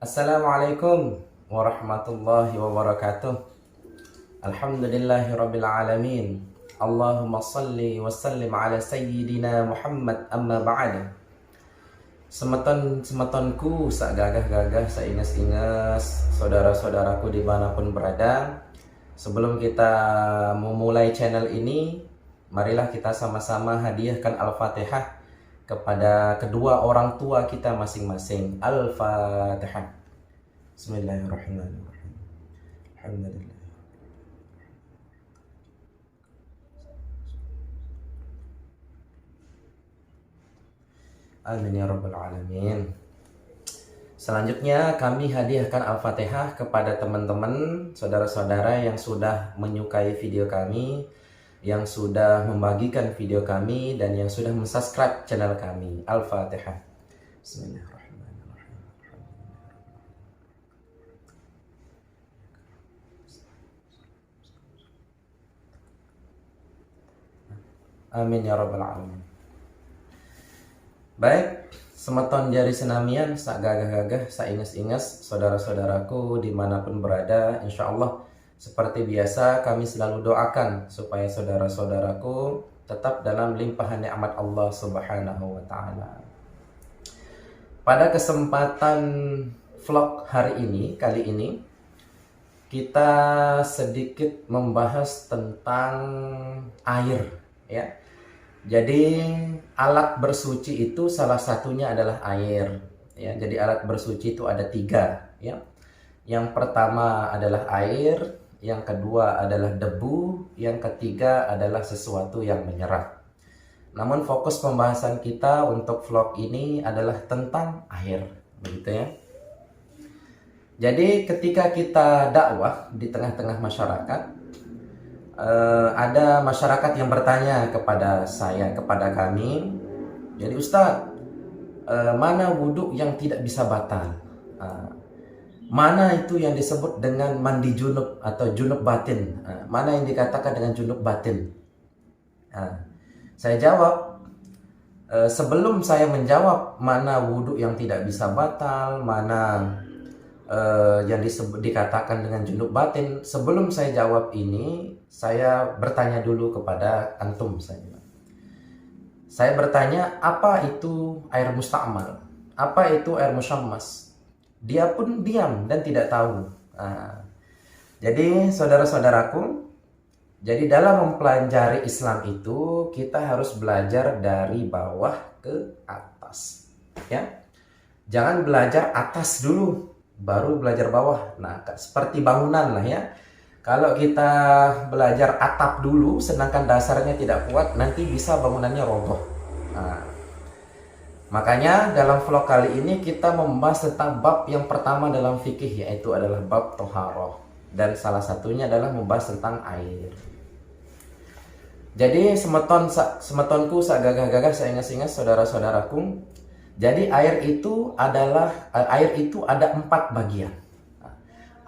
Assalamualaikum warahmatullahi wabarakatuh. Alhamdulillahirabbil alamin. Allahumma salli wa sallim ala sayyidina Muhammad amma ba'd. Semeton-semetonku sak gagah-gagah, sak inges-inges, saudara-saudaraku dimanapun berada. Sebelum kita memulai channel ini, marilah kita sama-sama hadiahkan Al-Fatihah kepada kedua orang tua kita masing-masing. Al-Fatihah. Bismillahirrahmanirrahim. Alhamdulillah. Amin ya rabbal alamin. Selanjutnya kami hadiahkan Al-Fatihah kepada teman-teman, saudara-saudara yang sudah menyukai video kami, yang sudah membagikan video kami, dan yang sudah mensubscribe channel kami. Al-Fatihah. Bismillahirrahmanirrahim. Amin ya rabbal alamin. Baik, semeton jari senamian, sak gagah-gagah, sak inges-inges, saudara-saudaraku dimanapun berada, insya Allah seperti biasa kami selalu doakan supaya saudara-saudaraku tetap dalam limpahan nikmat Allah Subhanahu wa Ta'ala. Pada kesempatan vlog hari ini, kali ini kita sedikit membahas tentang air, ya. Jadi alat bersuci itu salah satunya adalah air, ya. Jadi alat bersuci itu ada 3, ya. Yang pertama adalah air, yang kedua adalah debu, yang ketiga adalah sesuatu yang menyerap. Namun fokus pembahasan kita untuk vlog ini adalah tentang air, begitu ya. Jadi ketika kita dakwah di tengah-tengah masyarakat, ada masyarakat yang bertanya kepada saya, kepada kami, jadi Ustadz, mana wudhu yang tidak bisa batal? Mana itu yang disebut dengan mandi junub atau junub batin? Mana yang dikatakan dengan junub batin? Saya jawab, sebelum saya menjawab mana wudhu yang tidak bisa batal, mana yang dikatakan dengan junub batin, sebelum saya jawab ini, saya bertanya dulu kepada antum. Saya bertanya, apa itu air musta'mal? Apa itu air musyammas? Dia pun diam dan tidak tahu. Jadi saudara-saudaraku, jadi dalam mempelajari Islam itu kita harus belajar dari bawah ke atas, ya. Jangan belajar atas dulu baru belajar bawah. Nah, seperti bangunan lah ya. Kalau kita belajar atap dulu sedangkan dasarnya tidak kuat, nanti bisa bangunannya roboh. Makanya dalam vlog kali ini kita membahas tentang bab yang pertama dalam fikih, yaitu adalah bab toharoh, dan salah satunya adalah membahas tentang air. Jadi semetonku, sak gagah-gagah, saya ingat-ingat saudara-saudaraku. Jadi air itu ada 4 bagian.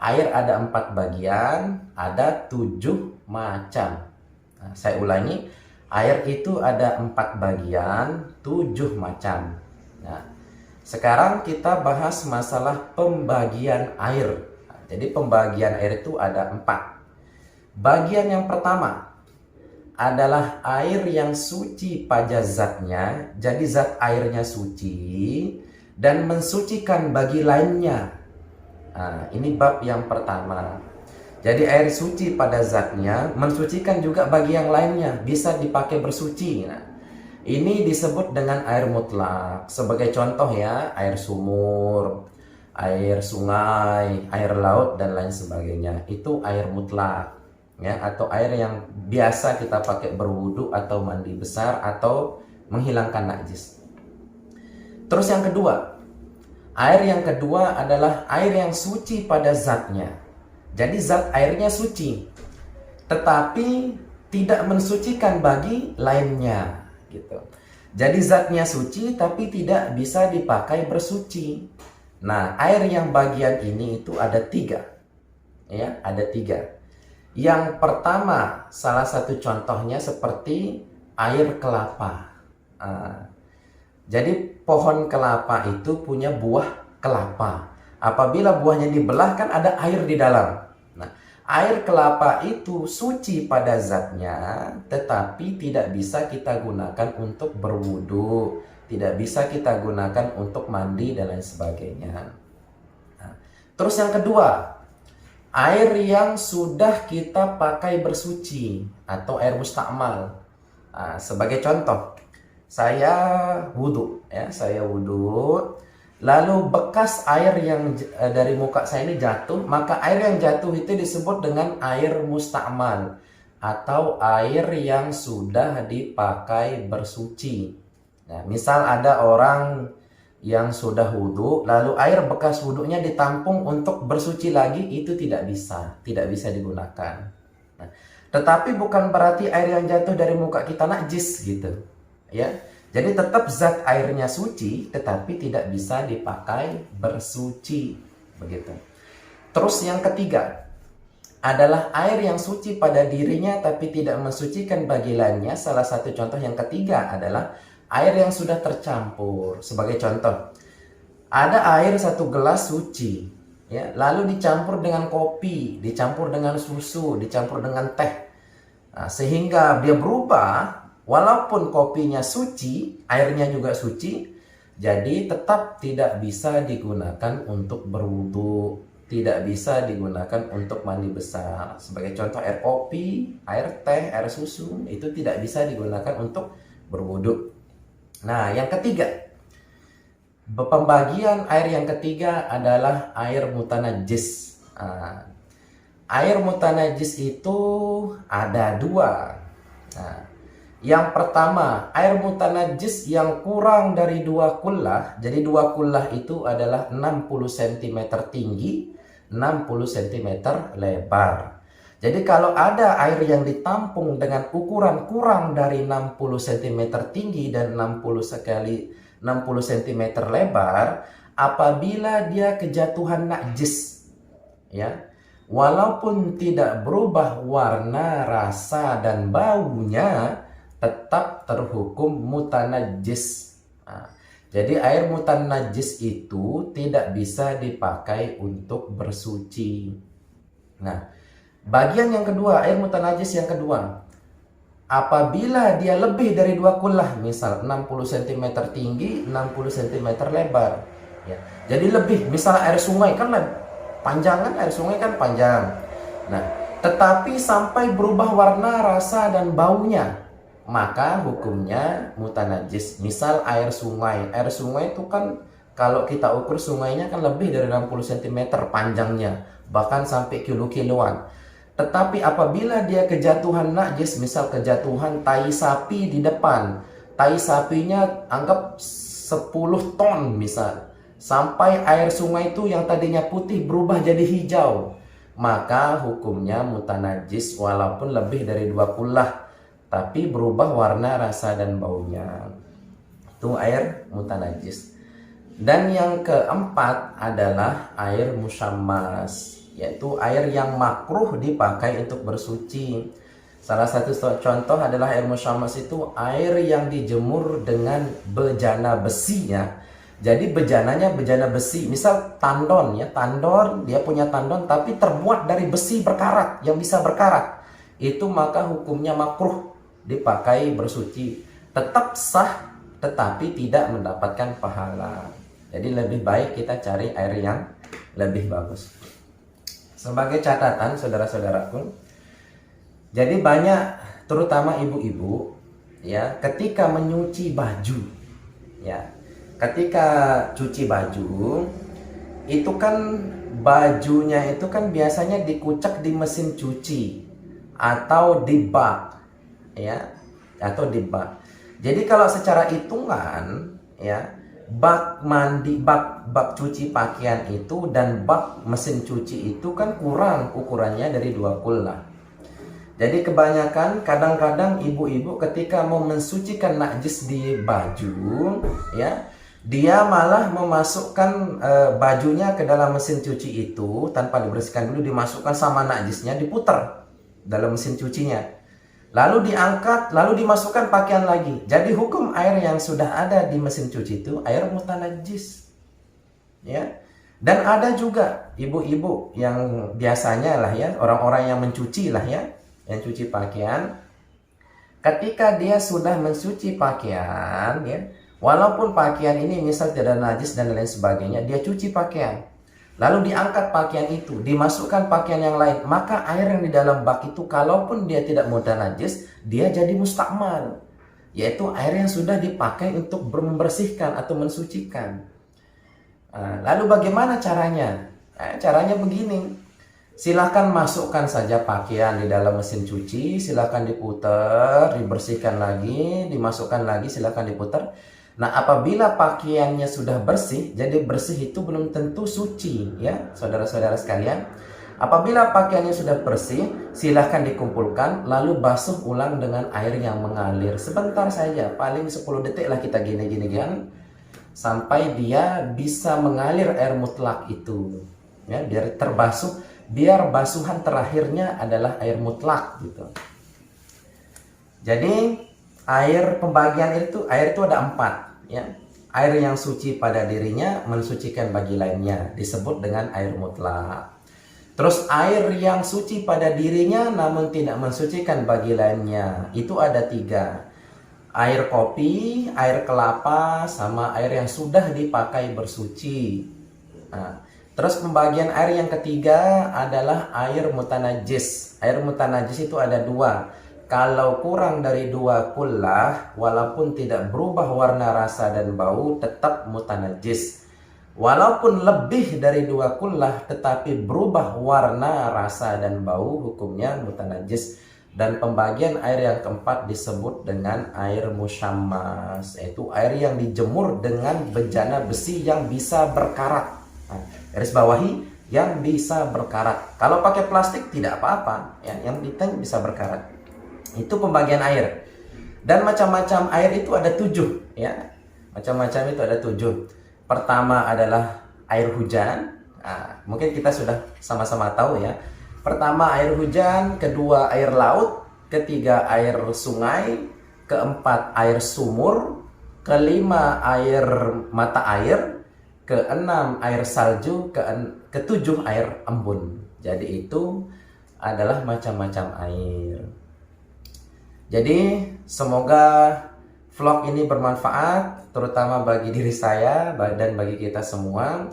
Air ada 4 bagian, ada 7 macam. Saya ulangi, air itu ada 4 bagian, 7 macam. Nah, sekarang kita bahas masalah pembagian air. Jadi pembagian air itu ada 4. Bagian yang pertama adalah air yang suci pada zatnya. Jadi zat airnya suci dan mensucikan bagi lainnya. Ini bab yang pertama. Jadi air suci pada zatnya, mensucikan juga bagi yang lainnya, bisa dipakai bersuci. Nah, ini disebut dengan air mutlak. Sebagai contoh ya, air sumur, air sungai, air laut, dan lain sebagainya. Itu air mutlak, ya, atau air yang biasa kita pakai berwudu atau mandi besar atau menghilangkan najis. Terus yang kedua, air yang kedua adalah air yang suci pada zatnya. Jadi zat airnya suci, tetapi tidak mensucikan bagi lainnya, gitu. Jadi zatnya suci tapi tidak bisa dipakai bersuci. Nah, air yang bagian ini itu ada 3, ya, ada 3. Yang pertama, salah satu contohnya seperti air kelapa. Jadi pohon kelapa itu punya buah kelapa. Apabila buahnya dibelah kan ada air di dalam. Nah, air kelapa itu suci pada zatnya, tetapi tidak bisa kita gunakan untuk berwudu, tidak bisa kita gunakan untuk mandi dan lain sebagainya. Nah, terus yang kedua, air yang sudah kita pakai bersuci atau air mustakmal. Nah, sebagai contoh, saya wudhu, saya wudhu, lalu bekas air yang dari muka saya ini jatuh, maka air yang jatuh itu disebut dengan air mustakmal atau air yang sudah dipakai bersuci. Nah, misal ada orang yang sudah wudhu, lalu air bekas wudhunya ditampung untuk bersuci lagi, itu tidak bisa digunakan. Nah, tetapi bukan berarti air yang jatuh dari muka kita najis gitu, ya. Jadi tetap zat airnya suci, tetapi tidak bisa dipakai bersuci, begitu. Terus yang ketiga adalah air yang suci pada dirinya tapi tidak mensucikan bagi lainnya. Salah satu contoh yang ketiga adalah air yang sudah tercampur. Sebagai contoh, ada air 1 gelas suci, ya, lalu dicampur dengan kopi, dicampur dengan susu, dicampur dengan teh. Nah, sehingga dia berubah, walaupun kopinya suci, airnya juga suci, jadi tetap tidak bisa digunakan untuk berwudu, tidak bisa digunakan untuk mandi besar. Sebagai contoh, air kopi, air teh, air susu, itu tidak bisa digunakan untuk berwudu. Nah, yang ketiga, pembagian air yang ketiga adalah air mutanajis. Nah, air mutanajis itu ada 2. Nah, yang pertama, air mutanajis yang kurang dari 2 kullah. Jadi 2 kullah itu adalah 60 cm tinggi, 60 cm lebar. Jadi kalau ada air yang ditampung dengan ukuran kurang dari 60 cm tinggi dan 60 cm lebar, apabila dia kejatuhan najis, ya, walaupun tidak berubah warna, rasa, dan baunya, tetap terhukum mutanajis. Nah, jadi air mutanajis itu tidak bisa dipakai untuk bersuci. Nah, bagian yang kedua, air mutanajis yang kedua, apabila dia lebih dari 2 kullah, misal 60 cm tinggi, 60 cm lebar, ya. Jadi lebih, misal air sungai kan panjang, kan air sungai kan panjang. Nah, tetapi sampai berubah warna, rasa, dan baunya, maka hukumnya mutanajis. Misal air sungai itu kan kalau kita ukur sungainya kan lebih dari 60 cm panjangnya, bahkan sampai kilo-kiloan. Tetapi apabila dia kejatuhan najis, misal kejatuhan tai sapi di depan, tai sapinya anggap 10 ton misal, sampai air sungai itu yang tadinya putih berubah jadi hijau, maka hukumnya mutanajis walaupun lebih dari 2 kullah, tapi berubah warna, rasa, dan baunya. Itu air mutanajis. Dan yang keempat adalah air musyammas, yaitu air yang makruh dipakai untuk bersuci. Salah satu contoh adalah air musyammas itu air yang dijemur dengan bejana besinya. Jadi bejananya bejana besi, misal tandon, ya, tandon, dia punya tandon tapi terbuat dari besi berkarat, yang bisa berkarat. Itu maka hukumnya makruh dipakai bersuci. Tetap sah tetapi tidak mendapatkan pahala. Jadi lebih baik kita cari air yang lebih bagus. Sebagai catatan saudara-saudaraku, jadi banyak terutama ibu-ibu, ya, ketika menyuci baju, ya, ketika cuci baju itu kan bajunya itu kan biasanya dikucek di mesin cuci atau di bak, ya, atau di bak. Jadi kalau secara hitungan, ya, bak mandi, bak cuci pakaian itu dan bak mesin cuci itu kan kurang ukurannya dari 2 kullah. Jadi kebanyakan kadang-kadang ibu-ibu ketika mau mensucikan najis di baju, ya, dia malah memasukkan bajunya ke dalam mesin cuci itu tanpa dibersihkan dulu, dimasukkan sama najisnya, diputar dalam mesin cucinya. Lalu diangkat, lalu dimasukkan pakaian lagi. Jadi hukum air yang sudah ada di mesin cuci itu air mutanajis. Ya. Dan ada juga ibu-ibu yang biasanya lah ya, orang-orang yang mencuci lah ya, yang cuci pakaian. Ketika dia sudah mencuci pakaian ya, walaupun pakaian ini misal tidak najis dan lain sebagainya, dia cuci pakaian. Lalu diangkat pakaian itu, dimasukkan pakaian yang lain, maka air yang di dalam bak itu kalaupun dia tidak mudah najis, dia jadi mustakmal, yaitu air yang sudah dipakai untuk membersihkan atau mensucikan. Lalu bagaimana caranya? Caranya begini. Silahkan masukkan saja pakaian di dalam mesin cuci, silahkan diputar, dibersihkan lagi, dimasukkan lagi, silahkan diputar. Nah, apabila pakaiannya sudah bersih, jadi bersih itu belum tentu suci ya, saudara-saudara sekalian. Apabila pakaiannya sudah bersih, silahkan dikumpulkan, lalu basuh ulang dengan air yang mengalir. Sebentar saja, paling 10 detik lah kita gini-gini kan, sampai dia bisa mengalir air mutlak itu. Ya, biar terbasuh, biar basuhan terakhirnya adalah air mutlak gitu. Jadi air pembagian air itu ada 4 ya. Air yang suci pada dirinya mensucikan bagi lainnya disebut dengan air mutlak. Terus air yang suci pada dirinya namun tidak mensucikan bagi lainnya itu ada 3. Air kopi, air kelapa, sama air yang sudah dipakai bersuci. Nah, terus pembagian air yang ketiga adalah air mutanajis. Air mutanajis itu ada 2. Kalau kurang dari 2 kullah, walaupun tidak berubah warna, rasa, dan bau, tetap mutanajis. Walaupun lebih dari 2 kullah, tetapi berubah warna, rasa, dan bau, hukumnya mutanajis. Dan pembagian air yang keempat disebut dengan air musyammas, yaitu air yang dijemur dengan bejana besi yang bisa berkarat. Nah, garis bawahi yang bisa berkarat. Kalau pakai plastik tidak apa-apa, ya, yang penting bisa berkarat. Itu pembagian air. Dan macam-macam air itu ada 7 ya. Macam-macam itu ada 7. Pertama adalah air hujan. Nah, mungkin kita sudah sama-sama tahu ya. Pertama air hujan, kedua air laut, ketiga air sungai, keempat air sumur, kelima air mata air, keenam air salju, ketujuh air embun. Jadi itu adalah macam-macam air. Jadi semoga vlog ini bermanfaat, terutama bagi diri saya dan bagi kita semua.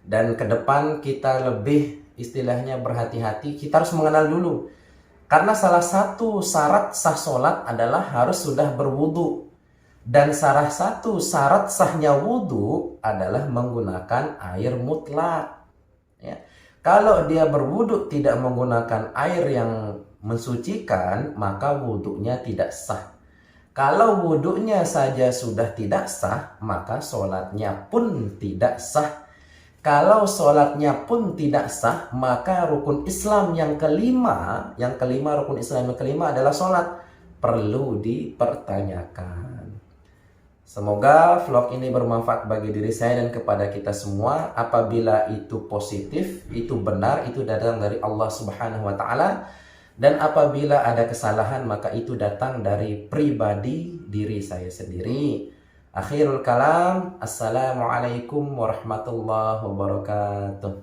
Dan ke depan kita lebih istilahnya berhati-hati, kita harus mengenal dulu. Karena salah satu syarat sah sholat adalah harus sudah berwudu. Dan salah satu syarat sahnya wudu adalah menggunakan air mutlak. Ya. Kalau dia berwudu tidak menggunakan air yang mensucikan, maka wudunya tidak sah. Kalau wudunya saja sudah tidak sah, maka sholatnya pun tidak sah. Kalau sholatnya pun tidak sah, maka rukun Islam yang kelima rukun Islam yang kelima adalah sholat. Perlu dipertanyakan. Semoga vlog ini bermanfaat bagi diri saya dan kepada kita semua. Apabila itu positif, itu benar, itu datang dari Allah Subhanahu wa Ta'ala. Dan apabila ada kesalahan, maka itu datang dari pribadi diri saya sendiri. Akhirul kalam, assalamualaikum warahmatullahi wabarakatuh.